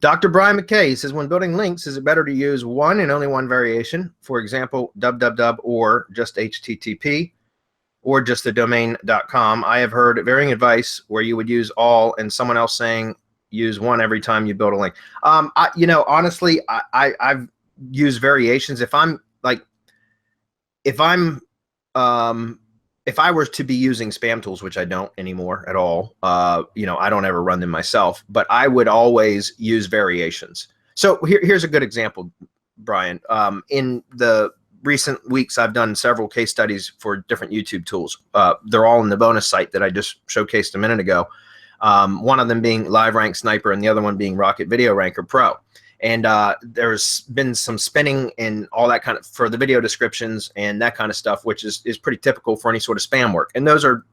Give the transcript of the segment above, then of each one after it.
Dr. Brian McKay says, when building links, is it better to use one and only one variation? For example, www or just HTTP or just the domain.com. I have heard varying advice where you would use all and someone else saying use one every time you build a link. Honestly, I've used variations. If I were to be using spam tools, which I don't anymore at all, I don't ever run them myself, but I would always use variations. So here's a good example, Brian. In the recent weeks, I've done several case studies for different YouTube tools. They're all in the bonus site that I just showcased a minute ago. One of them being LiveRank Sniper and the other one being Rocket Video Ranker Pro. And there's been some spinning and all that kind of for the video descriptions and that kind of stuff, which is pretty typical for any sort of spam work. And those are,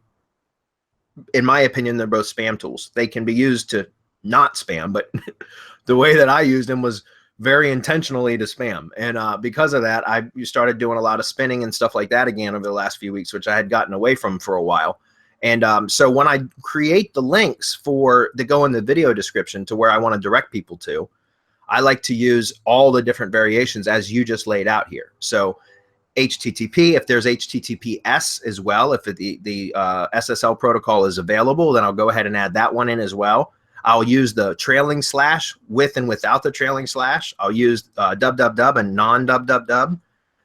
in my opinion, they're both spam tools. They can be used to not spam, but the way that I used them was very intentionally to spam. And because of that, I started doing a lot of spinning and stuff like that again over the last few weeks, which I had gotten away from for a while. And so when I create the links that go in the video description to where I want to direct people to, I like to use all the different variations as you just laid out here. So HTTP, if there's HTTPS as well, if the SSL protocol is available, then I'll go ahead and add that one in as well. I'll use the trailing slash with and without the trailing slash. I'll use www and non-www.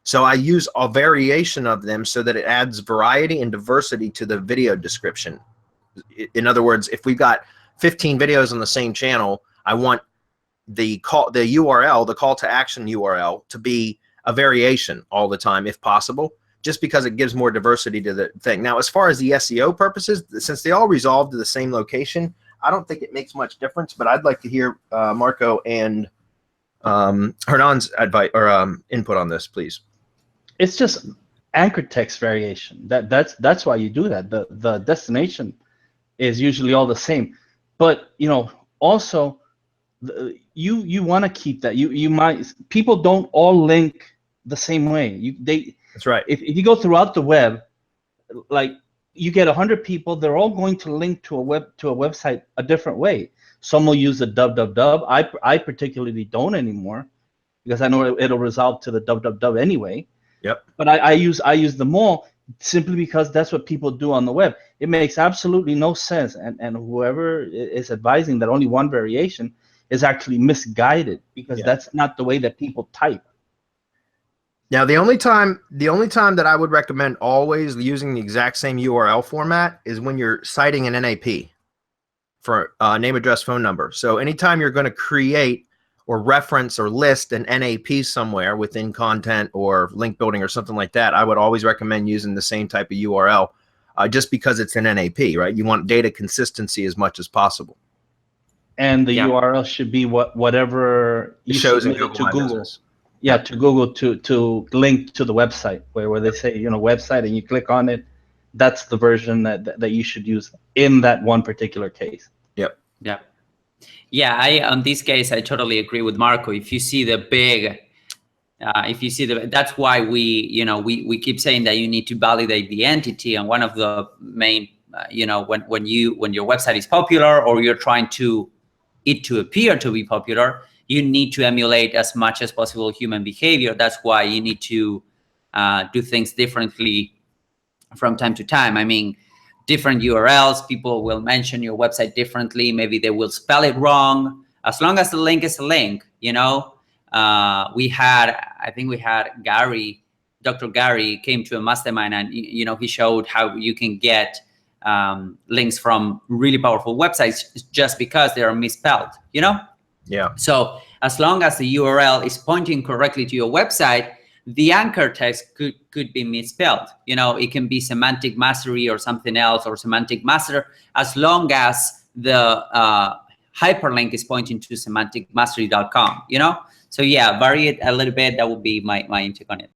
So I use a variation of them so that it adds variety and diversity to the video description. In other words, if we've got 15 videos on the same channel, I want the URL, the call to action URL, to be a variation all the time if possible, just because it gives more diversity to the thing. Now, as far as the SEO purposes, since they all resolve to the same location, I don't think it makes much difference, but I'd like to hear Marco and Hernan's advice or input on this, please. It's just anchor text variation. That's why you do that. The destination is usually all the same, but also you want to keep that. People don't all link the same way. That's right. If you go throughout the web, like you get 100 people, they're all going to link to a website a different way. Some will use the www. I particularly don't anymore because I know it'll resolve to the www anyway. Yep. But I use them all simply because that's what people do on the web. It makes absolutely no sense, and whoever is advising that only one variation is actually misguided, because that's not the way that people type. Now, the only time that I would recommend always using the exact same URL format is when you're citing an NAP for name, address, phone number. So anytime you're going to create or reference or list an NAP somewhere within content or link building or something like that, I would always recommend using the same type of URL just because it's an NAP, right? You want data consistency as much as possible. And the URL should be whatever you shows in Google to Google. Yeah, to Google to link to the website where they say website and you click on it. That's the version that you should use in that one particular case. Yep. Yeah. Yeah, on this case, I totally agree with Marco. If you see the big, that's why we keep saying that you need to validate the entity. And one of the main, when your website is popular or you're trying to appear to be popular, you need to emulate as much as possible human behavior. That's why you need to do things differently from time to time. I mean, different URLs, people will mention your website differently. Maybe they will spell it wrong. As long as the link is a link, I think we had Gary, Dr. Gary came to a mastermind, and he showed how you can get links from really powerful websites just because they are misspelled. Yeah. So as long as the URL is pointing correctly to your website, the anchor text could be misspelled. It can be semantic mastery or something else, or semantic master, as long as the hyperlink is pointing to semanticmastery.com. So yeah, vary it a little bit. That would be my intake on it.